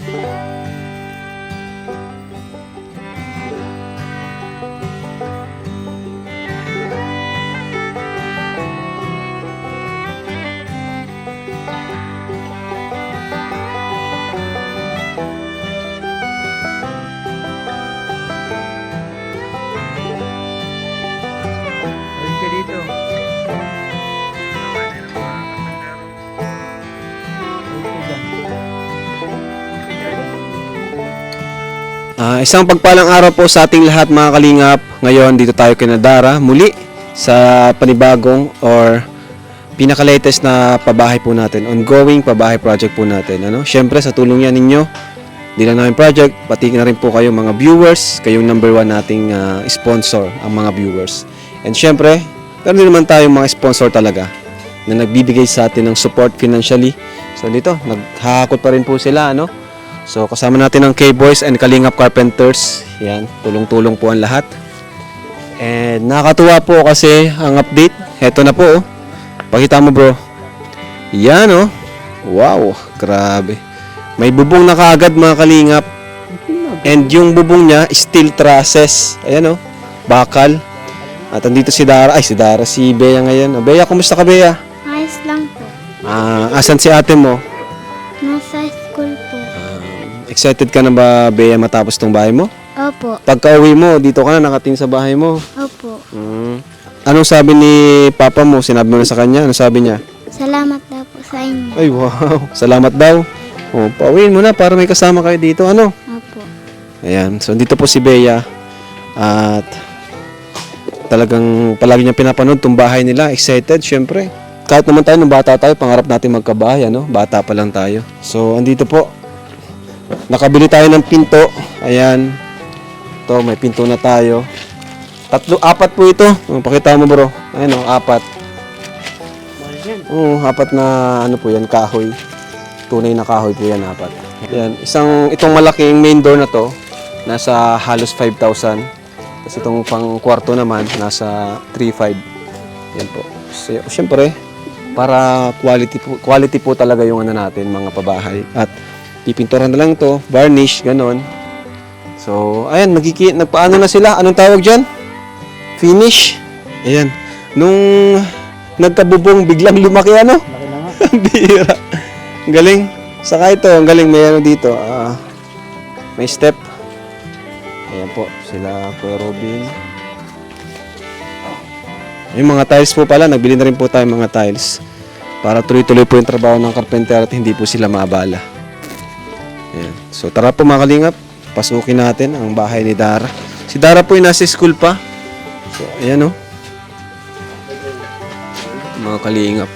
Ayun ka dito. Isang pagpalang araw po sa ating lahat mga kalingap. Ngayon dito tayo kay Dara muli sa panibagong or pinaka-latest na pabahay po natin. Ongoing pabahay project po natin. Siyempre sa tulong yan ninyo, di lang namin project, pati na rin po kayo mga viewers, kayong number 1 nating sponsor ang mga viewers. And siyempre, meron din naman tayong mga sponsor talaga na nagbibigay sa atin ng support financially. So dito, naghahakot pa rin po sila, So kasama natin ang K-Boys and Kalingap Carpenters. Yan, tulong-tulong po ang lahat. And nakakatuwa po kasi ang update. Heto na po, oh. Pakita mo, bro. Yan, oh. Wow, grabe. May bubong na kaagad mga Kalingap. And yung bubong niya, steel trusses. Ayan, oh. Bakal. At andito si Dara. Ay, si Bea ngayon. Bea, kumusta ka, Bea? Ayos lang po. Asan si ate mo? Nasa school po. Excited ka na ba, Bea, matapos tong bahay mo? Opo. Pagka uwi mo, dito ka na nakatingin sa bahay mo. Opo. Anong sabi ni Papa mo? Sinabi mo na sa kanya? Anong sabi niya? Salamat daw po sa inyo. Ay, wow. Salamat daw. Pauwiin mo na para may kasama kayo dito. Opo. Ayan. So, dito po si Bea. At talagang palagi niya pinapanood itong bahay nila. Excited, syempre. Kahit naman tayo, nung bata tayo, pangarap natin magkabahay, Bata pa lang tayo. So, andito po. Nakabili tayo ng pinto. Ayan. Ito, may pinto na tayo. 4 po ito. Pakita mo, bro. Ayan, 4. Apat na po yan, kahoy. Tunay na kahoy po yan, 4. Ayan, itong malaking main door na to, nasa halos 5,000. Tapos itong pang kwarto naman, nasa 3,500. Yan po. So, syempre, para quality po talaga yung natin, mga pabahay. At pipinturan na lang to, varnish, ganon. So, ayan, nagpaano na sila. Anong tawag dyan? Finish. Ayan. Nung nagkabubong, biglang lumaki, Laki na nga. Bira. Ang galing. Saka ito, ang galing. May dito. May step. Ayan po, sila Kuya Robin. Yung mga tiles po pala, nagbili na rin po tayo mga tiles. Para tuloy-tuloy po yung trabaho ng carpenter at hindi po sila maabala. Ayan. So tara po mga Kalingap, pasukin natin ang bahay ni Dara. Si Dara po yung nasa school pa. So ayan, mga Kalingap.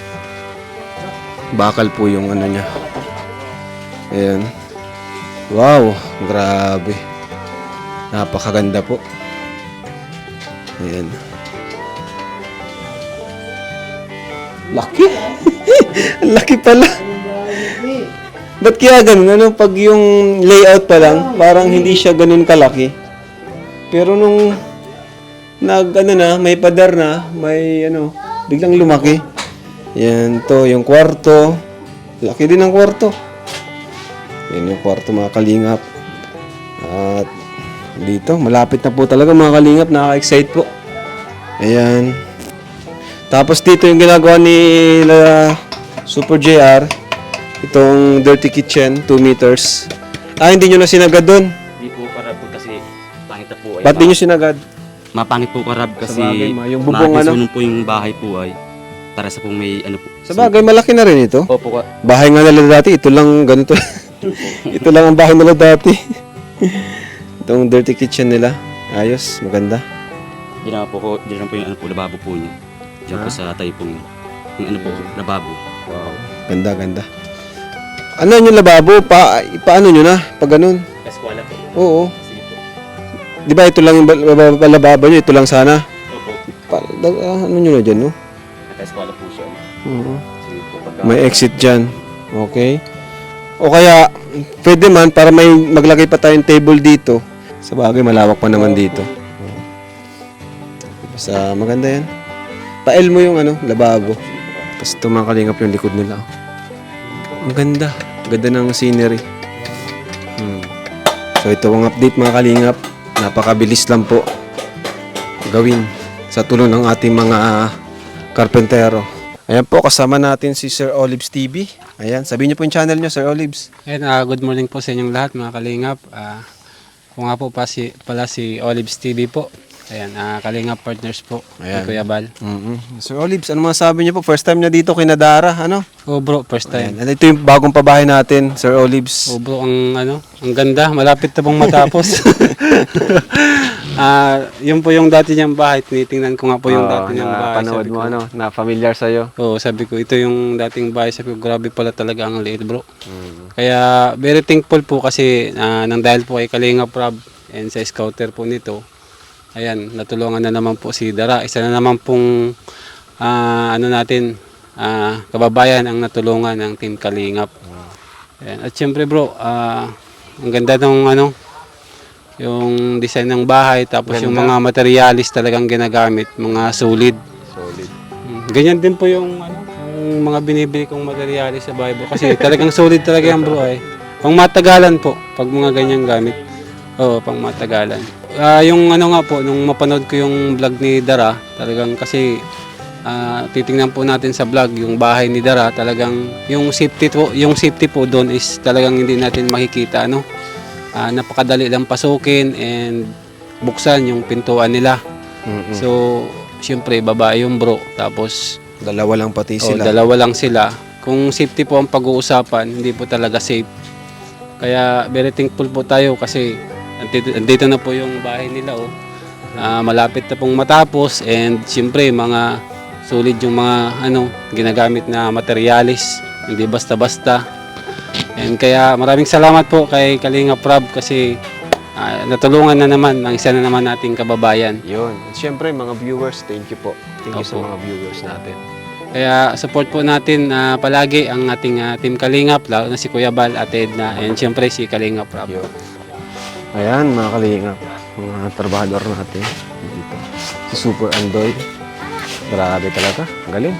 Bakal po yung niya. Ayan. Wow, grabe. Napakaganda po. Ayan. Laki. Laki pala. Ba't kaya ganun? Pag yung layout pa lang, parang hindi siya ganun kalaki. Pero nung may pader na, may biglang lumaki. Yan to, yung kwarto. Laki din ang kwarto. Yan yung kwarto mga Kalingap. At dito, malapit na po talaga mga Kalingap. Nakaka-excite po. Ayan. Tapos dito yung ginagawa ni Super JR. Itong dirty kitchen, 2 meters. Hindi nyo na sinagad doon? Hindi po karab po kasi pangit na po ay. Ba't di nyo sinagad? Mapangit po karab kasi Sabagay, yung bubong masunog po yung bahay po ay para sa pong may po. Sa bagay, malaki na rin ito. Opo ka. Bahay nga nila dati, ito lang ganito. Ito lang ang bahay nila dati. Itong dirty kitchen nila. Ayos, maganda. Diyan po yung lababo po niya. Diyan po sa tayo po yung lababo. Wow. Ganda, ganda. Ano yung lababo? Paano nyo na? Pag ganun? Eskwela po. Oo. Sige po. Di ba ito lang yung lababo nyo? Ito lang sana? Opo. Ano nyo na dyan, no? Eskwela po siya. Oo. Sige po. May exit dyan. Okay. O kaya, pwede man para may maglagay pa tayong table dito. Sa bagay, malawak pa naman dito. Basta maganda yan. Pa-L mo yung lababo. Tapos tumakalingap yung likod nila. Ang ganda. Ganda ng scenery. So ito ang update mga kalingap. Napakabilis lang po gawin sa tulong ng ating mga karpentero. Ayan po, kasama natin si Sir Olives TV. Ayan, sabihin niyo po yung channel niyo, Sir Olives. Ayan, good morning po sa inyong lahat mga kalingap. Kung nga po pala si Olives TV po. Ayan, kalingap partners po. Ayan. Ni Kuya Bal. Sir Olives, ano masabi niyo po? First time niya dito kay Nadara, ano? Oh bro, first time. Ayan. Ito yung bagong pabahay natin, Sir Olives. Oh bro, ang ganda. Malapit na pong matapos. Yun po yung dati niyang bahay. Tinitingnan ko nga po yung dati niyang bahay. Panood Sabi mo, ko, ano, na familiar sa'yo. Oo, sabi ko, ito yung dating bahay. Sabi ko, grabe pala talaga ang liit bro. Kaya, very thankful po kasi nang dahil po kay Kalingap Rob and sa scouter po nito, ayan, natulungan na naman po si Dara. Isa na naman pong kababayan ang natulungan ng Team Kalingap. Ayan. At syempre bro, ang ganda ng yung design ng bahay, tapos yung mga materialis talagang ginagamit, mga solid. Ganyan din po yung mga binibili kong materialis sa bahay bro. Kasi talagang solid talaga yan bro eh. Pang matagalan po, pag mga ganyang gamit. Oo, pang matagalan. Yung nga po, nung mapanood ko yung vlog ni Dara, talagang kasi titingnan po natin sa vlog yung bahay ni Dara, talagang yung safety po doon is talagang hindi natin makikita napakadali lang pasukin and buksan yung pintuan nila. So, syempre babae yung bro, tapos Dalawa lang pati sila. dalawa lang sila. Kung safety po ang pag-uusapan, hindi po talaga safe. Kaya very thankful po tayo kasi andito na po yung bahay nila malapit na pong matapos and siyempre mga solid yung mga ginagamit na materialis, hindi basta-basta. And kaya maraming salamat po kay Kalingap Rob kasi natulungan na naman ng isa na naman nating kababayan. Yun. At syempre, mga viewers, thank you po. Thank you sa Opo. mga viewers natin. Kaya support po natin palagi ang ating Team Kalingap, lalo na si Kuya Bal, Ate Edna, and siyempre si Kalingap Rob. Yun. Ayan, mga kalingap. Mga trabahador natin dito. Si Super Andoy. Grabe talaga. Ang galing.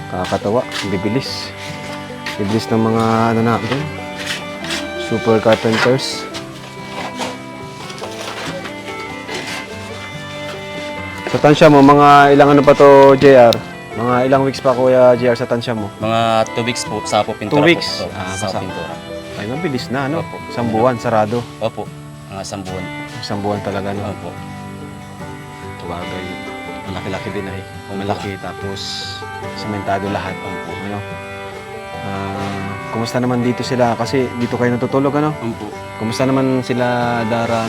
Kakatawa. Bibilis. Bibilis ng mga natin. Super carpenters. Sa tansya mo, mga ilang pa to, JR? Mga ilang weeks pa, Kuya JR, sa tansya mo? Mga 2 weeks po sa pintura 2 weeks? po. Sa Kasama. pintura. Ay, mabilis na, ano? Opo. Isang buwan, sarado. Opo, mga 1 buwan. Isang buwan talaga, no? Opo. Bagay. Malaki-laki din ay. Malaki, tapos sementado lahat. Ano? Kumusta naman dito sila? Kasi dito kayo natutulog, ano? Opo. Kumusta naman sila, Dara,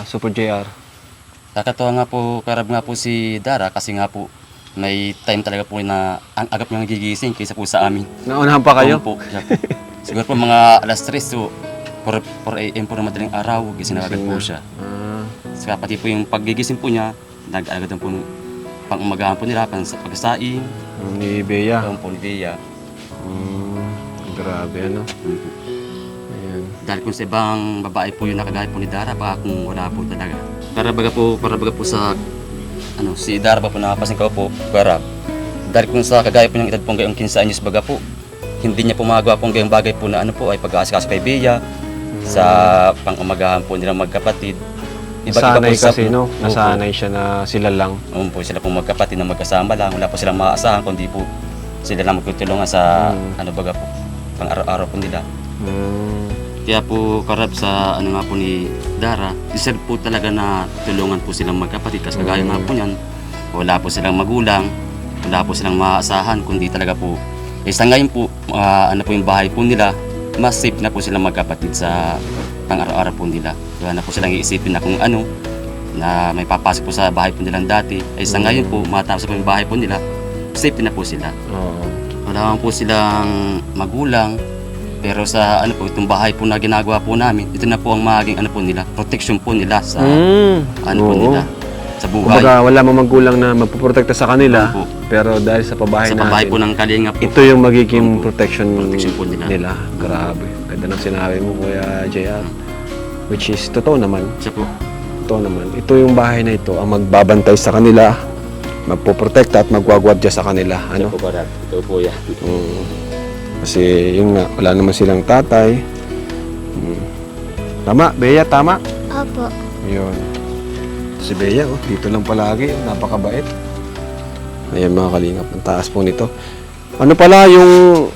Super JR? Kakatuwa nga po, karab nga po si Dara kasi nga po may time talaga po na ang agap niya gigising kaysa po sa amin. Naunahan pa kayo? Opo, siya po. Siguro po mga alas 3 so 4 AM po na madaling araw, gising na agad po siya. Saka pati po yung paggigising po niya, nag-alagad po pang-umagahan po nila, pagsaing. Ni Bea. Po ni Bea. Grabe, ano? Ayan. Dahil kung sa ibang babae po yung nakagaya po ni Dara, baka kung wala po talaga. Para baga po sa si Dara ba po nakapasin ko po, Garab. Dahil kung sa kagaya po ng edad po ngayong 15 anyos baga po, hindi niya po magagawa po ngayong bagay po na ay pag-aasikaso kay Bea, sa pang-umagahan po nilang magkapatid. Nasanay po kasi, no? Nasanay siya na sila lang. Po, sila po magkapatid na magkasama lang, wala po silang maaasahan kundi po sila lang magtutulungan sa baga po, pang-araw-araw po nila. Kaya po karab sa nga po ni Dara, deserve po talaga na tulungan po silang magkapatid kasi kagaya nga po niyan, wala po silang magulang, wala po silang maaasahan kundi talaga po sa ngayon po po yung bahay po nila, mas safe na po silang magkapatid sa pang-araw-araw po nila. Wala na po silang iisipin na kung na may papasok po sa bahay po nilang dati. Sa ngayon po, matapos po yung bahay po nila, safe na po sila. Wala po silang magulang. Pero sa itong bahay po na ginagawa po namin, ito na po ang maging po nila, protection po nila sa po nila, sa buhay. Kumbaga, wala mo magulang na magpuprotekta sa kanila, Opo. pero dahil sa pabahay Sa pabahay natin, po ng Kalingap po. ito yung magiging Opo. protection po nila. Grabe. Ganda ng sinabi mo, Kuya JR. Which is, totoo naman. Siya po. Totoo naman. Ito yung bahay na ito ang magbabantay sa kanila, magpoprotekta at magwagwadya sa kanila. Siya po ba? Ito po yan. Kasi yun nga, wala naman silang tatay, Tama, Bea, tama. Opo. Yun. Si Bea, oh, dito lang palagi. Napakabait. Ayan mga kalingap, ang taas po nito. Ano pala yung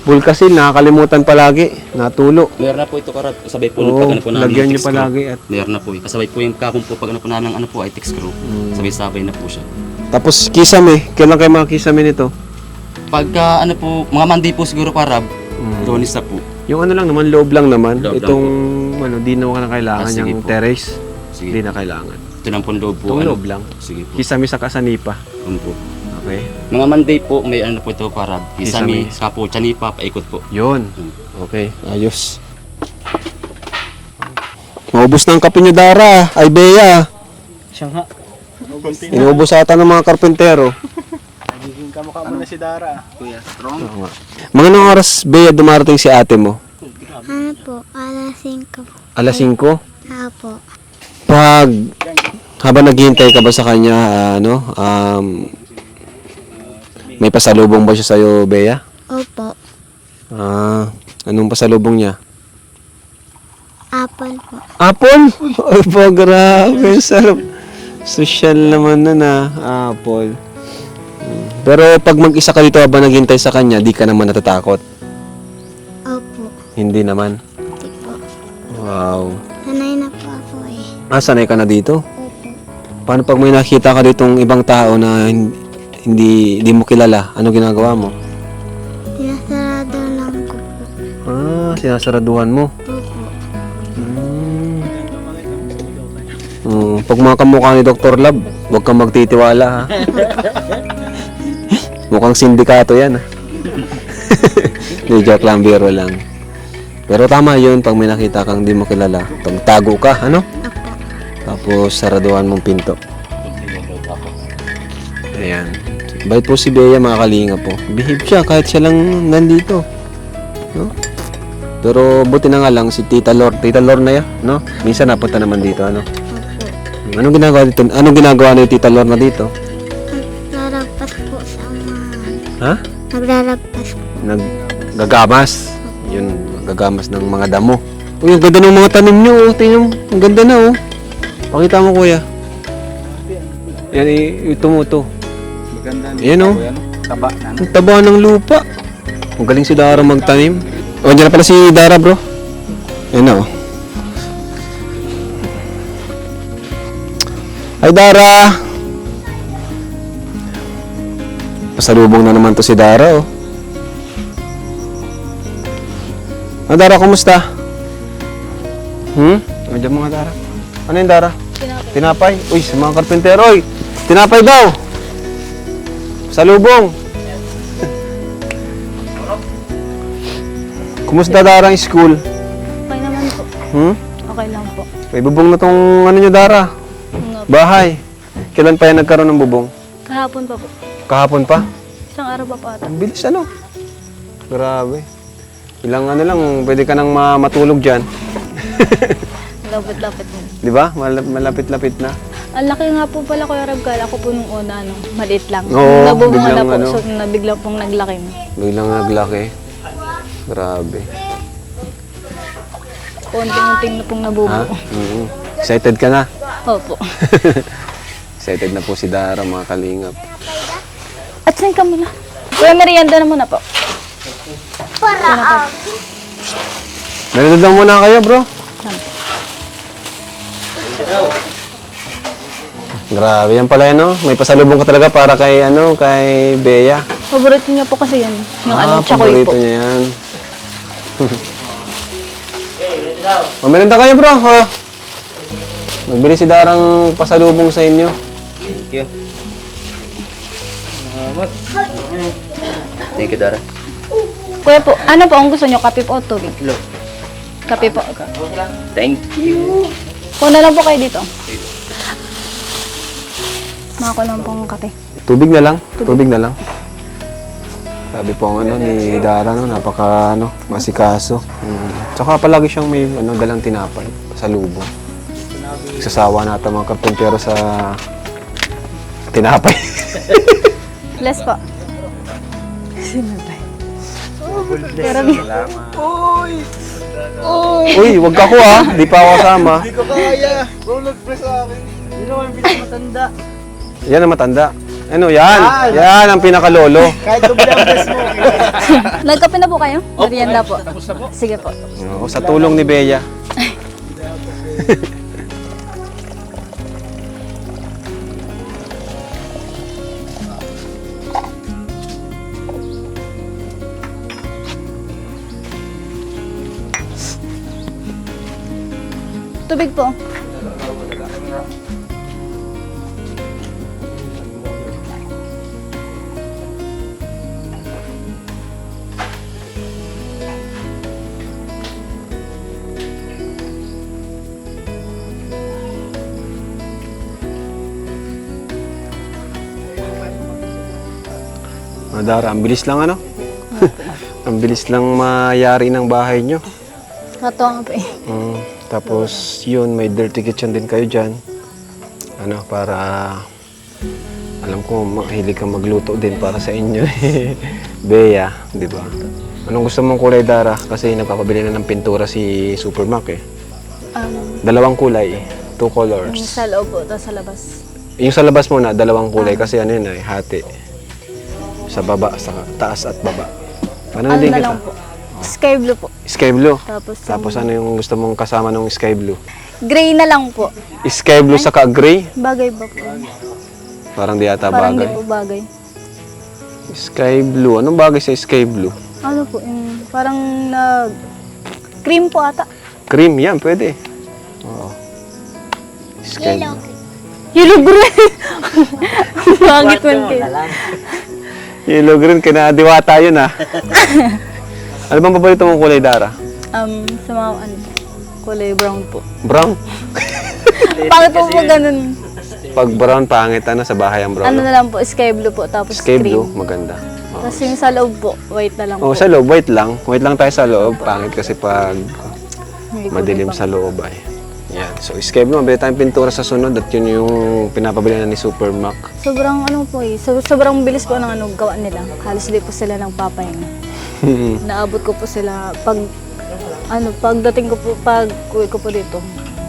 Bulkasil, nakakalimutan palagi. Natulo. Meron na po ito karab. Kasabay po Oo, pag ano po namin lagyan yung niyo text crew. palagi at Meron na po. Kasabay po yung kakong po pag ano po namin ang ano po ay text crew. Sabay-sabay na po siya. tapos kisame. Kailan kayo mga kisame nito? Pagka ano po, mga mandi po siguro karab, Lunes na po. Yung ano lang naman, loob lang naman. Loob lang Itong ano, di naman na kailangan sige yung po. terrace. Sige. Di na kailangan. Ito lang po ang loob po. Itong ano. loob lang. Sige po. Kisame sa kasanipa. Ano po. Okay. Mga Monday po, may ano po ito karab. Kisame. Kisame, Kapo, Chanipa, paikot po. Yun. Okay, ayos. Maubos na ang kape niyo, Dara. Ay, Bea. Siya nga. Inubos ata ng mga karpentero. Nagiging kamukha mo na si Dara. Kuya, strong. Oo nga. Mga anong oras, Bea, dumarating si ate mo? Ano po? Alas 5 po. Alas 5? Opo. Pag habang naghihintay ka ba sa kanya, may pasalubong ba siya sa'yo, Bea? Opo. Anong pasalubong niya? Apple po. Apple? Ay, po, grabe. Sarap. Social naman na apple. Pero pag mag-isa ka dito habang naghihintay sa kanya, di ka naman natatakot? Opo. Hindi naman. Di po. Wow. Sanay na po ako eh. Sanay ka na dito? Opo. Paano pag may nakita ka ditong ibang tao na hindi mo kilala, ano ginagawa mo? Sinasarado lang ko po. Sinasaraduhan mo. Opo. Pag mga kamukha ni Dr. Lab, huwag kang magtitiwala ha. Mukhang sindikato yan ha. Di joke lang, biro lang. Pero tama yun, pag may nakita kang di mo kilala, tago ka, ano? Opo. Tapos saraduhan mong pinto. Ayan. Bait po si Bea, mga kalinga po. Behave siya kahit siya lang nandito. No? Pero buti na nga lang si Tita Lorna ya, no? Minsan napunta naman dito, ano? Opo. Anong ginagawa dito? Anong ginagawa ni Tita Lorna dito? Nagraragpas po sa umahan. Ha? Nagraragpas po. Naggagamas. Yun, gagamas ng mga damo. Uy, ang ganda ng mga tanim nyo, oh. Tingnan mo, ang ganda na, oh. Pakita mo, kuya. Yan, ito mo, ito. Maganda. Yan, oh. Taba na. Ang taba ng lupa. Ang galing si Dara magtanim. O, dyan na pala si Dara, bro. Yan na, oh. Hi, Dara! Pasalubong na naman to si Dara, oh. Dara, kumusta? O, dyan mga Dara. Ano yung Dara? Tinapay. Uy, sa mga karpentero, oy. Tinapay daw. Salubong. Kumusta, Dara, ang school? Okay naman po. Okay lang po. May bubong na tong ano nyo, Dara. Bahay. Kailan pa yan nagkaroon ng bubong? Kahapon pa po. Kahapon pa? Isang araw pa po ata. Ang bilis, ano? Grabe. Ilang ano lang, pwede ka nang matulog dyan. Lapit-lapit mo. Di ba? Malapit-lapit na. Ang laki nga po pala, Kuya Rab, kala ko po nung una, maliit lang. Oo, Nabunga biglang na po, ano. so biglang pong naglaki na. Biglang naglaki. Grabe. Konting-unting na pong Ha? nabubuo. Excited ka na? Opo. Excited na po si Dara, mga kalingap. At saan ka muna? Kuya, merienda na muna po. Nalilod muna kayo, bro. Grabe, yan pala yan, no? May pasalubong ka talaga para kay, kay Bea. Paborito niya po kasi yun. Yung chakoy paborito po. niya yan. Mamerenda kayo, bro. Oh. Nagbili si Darang pasalubong sa inyo. Thank you. Thank you, Dara. Kuya po, ano po ang gusto niyo? Kape po o tubig? Kape po. Thank you. Kuna lang po kayo dito. Mako lang pong kape. Tubig na lang. Tubig na lang. Sabi po ang ni Dara, napaka masikaso. Tsaka palagi siyang may dalang tinapay, pasalubong. Sasawa nata mga karpentero sa tinapay. Bless po. Sinabay. Pero Uy, wag ka ko ah. Di pa ako kasama. Hindi ko kaya. Bro, nag-press sa akin. Hindi naman yung pinakamatanda. Yan ang matanda. Ano yan? Yan ang pinakalolo. Kahit doble ang press mo. Nagkape na po kayo? Merienda po. Sige po. Oo, sa tulong ni Bea. Tubig po. Dara, ang bilis lang ano? Ang bilis lang mayari ng bahay nyo. Katuwa nga po eh. Tapos yun, may dirty kitchen din kayo dyan. Ano, para alam ko mahilig kang magluto din para sa inyo. Bea, di ba? Anong gusto mong kulay, Dara? Kasi nagpapabili na ng pintura si Supermac eh. Dalawang kulay, 2 Yung colors. sa loob po, tapos sa labas. Yung sa labas muna, dalawang kulay kasi ano yun eh, hati. Sa baba, sa taas at baba. Ano Ano din na kita? lang po. Sky blue po. Sky blue. Tapos, Tapos ano yung gusto mong kasama ng sky blue? gray na lang po. Sky blue saka gray? Bagay ba po? Parang di ata Parang di bagay. po bagay. Sky blue. Anong bagay sa sky blue? Ano po, yung parang cream po ata. Cream, yan, pwede. Oo. Sky blue. Yellow green. Bakit man kayo? Yellow green, kinadiwata yun ah. Ano bang paborito mong kulay, Dara? Sa mga kulay brown po. Brown? Bakit po ganun? Pag brown, pangit ano, sa bahay ang brown. Ano na lang po, sky blue po, tapos Sky blue, cream. maganda. Tapos yung sa loob po, white na lang Oh, po. sa loob, white lang. White lang tayo sa loob. Pangit kasi pag Hindi ko madilim pa- sa loob ay. Yan. So, sky blue, mabili tayong pintura sa sunod at yun yung pinapabili na ni Supermac. Sobrang ano po eh, sobrang bilis po ng gawa nila. Halos di po sila ng papahinga. Naabot ko po sila pagdating ko po, pag uwi ko po dito,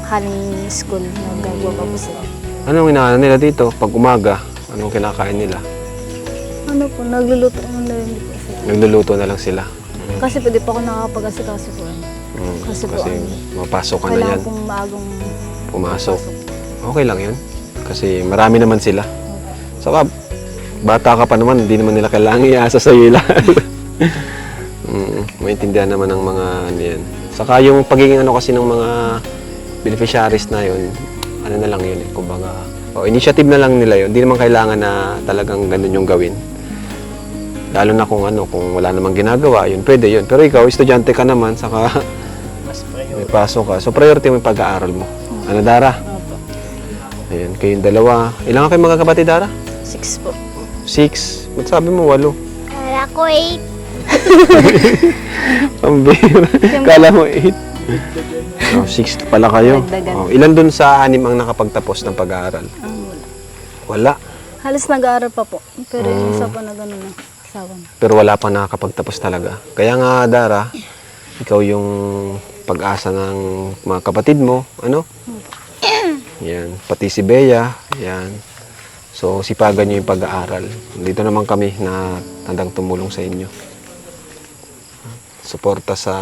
haling school, nagagawa pa po sila. Anong inaano nila dito? Pag umaga, anong kinakain nila? Ano po, nagluluto ng rin po sila. Nagluluto na lang sila. Kasi pwede pa ako nakakapag-asikaso po. Kasi po, Kasi mapasok ka na kailangan yan. pong maagang Pumasok. Okay lang yun. Kasi marami naman sila. Saka, bata ka pa naman, hindi naman nila kailangan iasa sa ila. Maintindihan naman ng mga ano yan. Saka yung pagiging ano kasi ng mga beneficiaries na yun, ano na lang yun eh, kumbaga, initiative na lang nila yun. Hindi naman kailangan na talagang ganun yung gawin. Lalo na kung ano, kung wala namang ginagawa, yun, pwede yun. Pero ikaw, estudyante ka naman, saka may pasok ka. So, priority mo yung pag-aaral mo. Ano, Dara? Ayan, kayong dalawa. Ilan kayo magkakapatid, Dara? 6 po. 6. Ba't sabi mo 8? Kala ko 8. Ang bira. Kala mo 8. Oh, 6 pala kayo. Dagdagan. Oh, ilan dun sa 6 ang nakapagtapos ng pag-aaral? Wala. Halos nag-aaral pa po. Pero yung isa po na gano'n na. Asawa na. Pero wala pa nakakapagtapos talaga. Kaya nga, Dara, ikaw yung pag-asa ng mga kapatid mo. Ano? Yan. Pati si Bea. Yan. So, sipagan nyo yung pag-aaral. Dito naman kami na tandang tumulong sa inyo. Suporta sa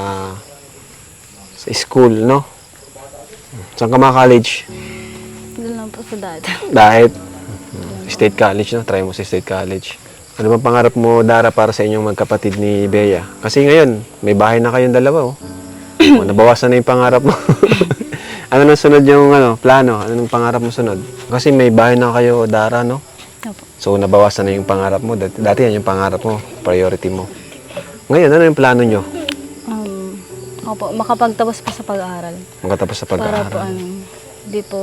school, no? Saan ka college? Doon lang po sa dad. Dahil State College, no? Try mo sa State College. Ano bang pangarap mo, Dara, para sa inyong magkapatid ni Bea? Kasi ngayon, may bahay na kayong dalawa, oh. Nabawasan na yung pangarap mo. Ano nang sunod yung plano? Ano nang pangarap mo sunod? Kasi may bahay na kayo, Dara, no? Opo. So, nabawasan na yung pangarap mo. Dati yan yung pangarap mo, priority mo. Ngayon, ano yung plano nyo? Opo, makapagtapos pa sa pag-aaral. Magkatapos sa Para po pag-aaral. di po,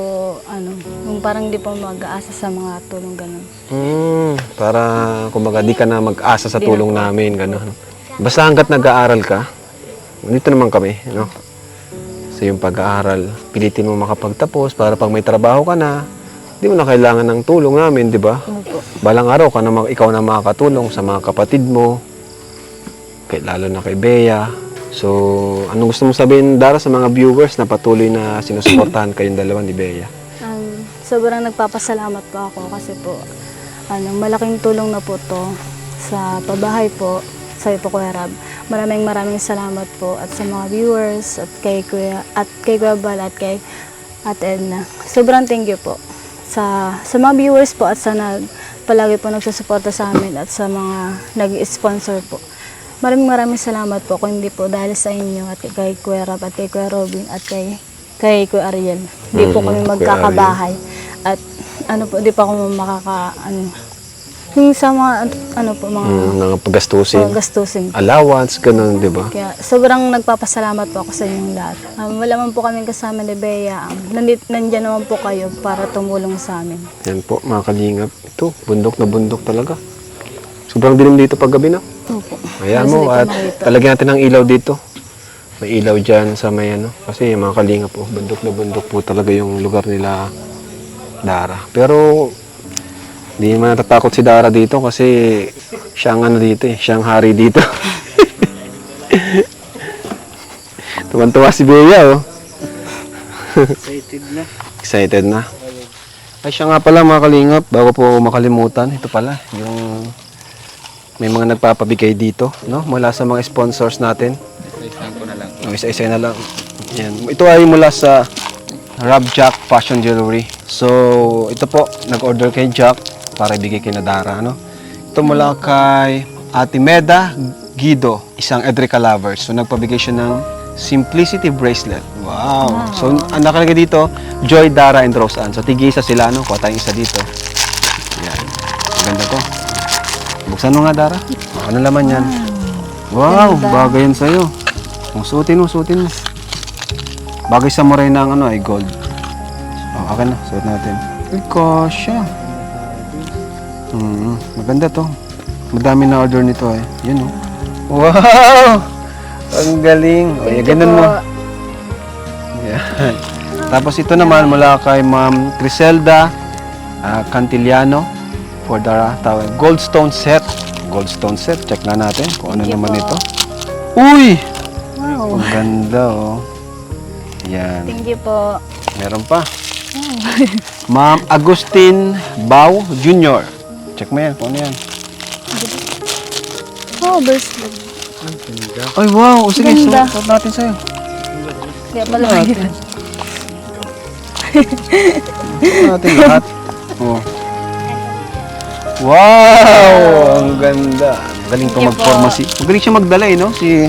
yung parang di po mag-aasa sa mga tulong ganun. Para, kumbaga, di ka na mag-asa sa tulong namin, gano'n. Basta hanggat nag-aaral ka, dito naman kami, no? Sa yung pag-aaral, pilitin mo makapagtapos para pag may trabaho ka na, di mo na kailangan ng tulong namin, di ba? Opo. Balang araw ikaw na makakatulong sa mga kapatid mo, lalo na kay Bea, So, anong gusto mong sabihin, Dara, sa mga viewers na patuloy na sinusuportahan kayong dalawa ni Bea? Sobrang nagpapasalamat po ako kasi po malaking tulong na po to sa pabahay po sa Kuya Rab. Maraming salamat po at sa mga viewers at kay Kuya Bal at kay Ate Edna. Sobrang thank you po sa mga viewers po at sa palagi po nagsusuporta sa amin at sa mga nag-sponsor po. Maraming salamat po kung hindi po dahil sa inyo at kay Kuya Rab at kay Kuya Robin at kay Kuya Ariel. Hindi po kami magkakabahay at di pa ako yung sa mga Mga paggastusin, gastusin. allowance, ganun, di ba? Kaya sobrang nagpapasalamat po ako sa inyong lahat. Wala man po kaming kasama ni Bea. Nandiyan naman po kayo para tumulong sa amin. Yan po, mga kalingap. Ito, bundok na bundok talaga. Sobrang dilim dito pag gabi na. Opo. Ayan mo, at talagyan natin ng ilaw dito. May ilaw dyan sa may kasi mga kalingap po, bundok na bundok po talaga yung lugar nila Dara. Pero, hindi naman natatakot si Dara dito kasi siyang dito siyang hari dito. Tuwan-tuwa si Bea, oh. Excited na. Excited na. Ay, siya nga pala mga kalingap, bago po makalimutan, ito pala, yung may mga nagpapabigay dito, no? Mula sa mga sponsors natin. Isa-isa na lang. Yan. Ito ay mula sa Rob Jack Fashion Jewelry. So, ito po, nag-order kay Jack para ibigay kay Dara, ano? Ito mula kay Ate Meda Guido, isang Edrica lovers. So, nagpabigay siya ng Simplicity Bracelet. Wow! So, ang nakalagay dito, Joy, Dara, and Rose Ann. So, tig-isa sila, no? Kuha tayong isa dito. Yan. Maganda to. Buksan mo nga, Dara. Ano naman yan? Wow! Bagay yan sa'yo. Suotin mo. Bagay sa morena ang ay gold. Oh, akin na. Suot natin. Ay, kasya. Maganda to. Madami na order nito eh. Yan oh. Wow! Ang galing. O, ganun mo. Yan. Tapos ito naman mula kay Ma'am Criselda Cantillano for Dara. Goldstone set. Goldstone set. Check na natin kung ano naman ito. Uy! Wow. Ang ganda oh. Yan. Thank you po. Meron pa. Ma'am Agustin Bao Jr. Check mo yan, kung ano yan. Oh, bracelet. Ay, wow! O, sige, Ganda. suot natin sa'yo. Kaya pala mahirap. Suot natin lahat. Oh. Wow! Ang ganda. Magaling to mag-pharmacy. Magaling siya magdala no? Si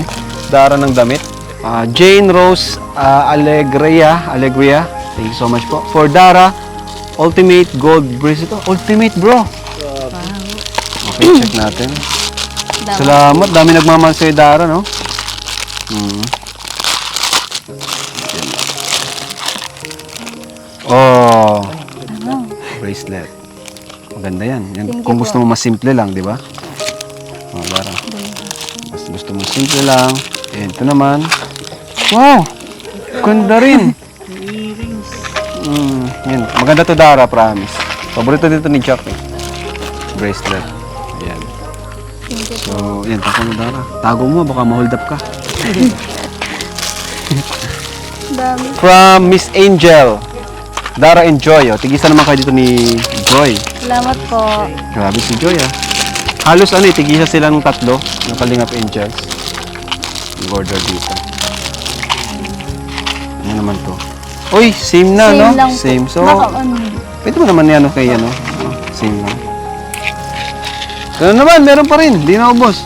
Dara ng damit. Jane Rose Alegria. Thank you so much po. For Dara, Ultimate Gold Bracelet. Ultimate, bro! Okay, check natin. Salamat. Dami nagmamahal sa'yo, Dara, no? Oh! Bracelet. Maganda yan. Kung gusto mo mas simple lang, di ba? Oh, Dara. Mas gusto mo simple lang. Ito naman. Wow! Ganda rin. Yan. Maganda to, Dara, promise. Paborito dito ni Jack eh. Bracelet. Yan. So, yan. Tago mo, Dara. Tago mo, baka ma-hold up ka. Dami. From Miss Angel. Dara, enjoy. Oh. Tigisa naman kayo dito ni Joy. Salamat po. Grabe si Joy, ah. Halos tigisa silang tatlo ng Kalingap Angels. Nag-order dito. Ano naman to? Uy, same na, no? Lang Same. po. So, pwede mo naman yan, kay same lang. Ganun naman, meron pa rin. Hindi na ubos.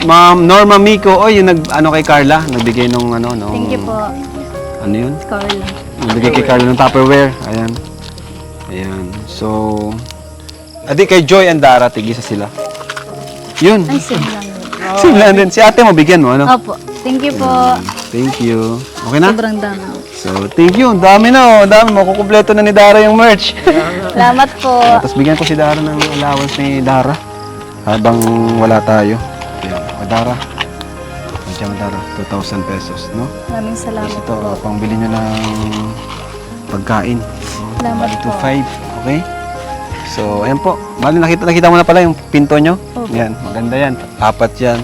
Ma'am Norma Miko, yung kay Carla, nagbigay nung Thank you po, ano yun? Carla. Nagbigay kay Carla ng Tupperware. Ayan. Ayan. So, kay Joy and Dara, tigisa sila. Yun. Ay, same lang. Same lang din. Si ate mo, bigyan mo, ano? Opo. Thank you po. Thank you. Okay na? Sobrang dami. So, thank you. Ang dami na, oh. Dami. Makukumpleto na ni Dara yung merch. Salamat po. Tapos bigyan ko si Dara ng allowance ni Dara. Habang wala tayo. Ayan. O, Dara. Nandiyan mo, Dara. 2,000 pesos, no? Maraming salamat Tapos ito, po. pangbili nyo ng pagkain. Salamat Bali po. 2,500. Okay? So, ayan po. Bali, nakita mo na pala yung pinto nyo. Opo. Yan, maganda yan. 4 yan.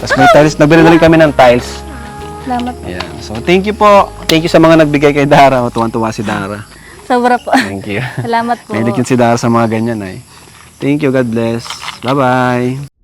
Tapos may tiles, nagbili na rin kami ng tiles. Salamat po. Ayan. So, thank you po. Thank you sa mga nagbigay kay Dara. O, tuwan-tuwa si Dara. Sobra po. Thank you. Salamat po. Mahilig yun si Dara sa mga ganyan ay. Thank you. God bless. Bye-bye.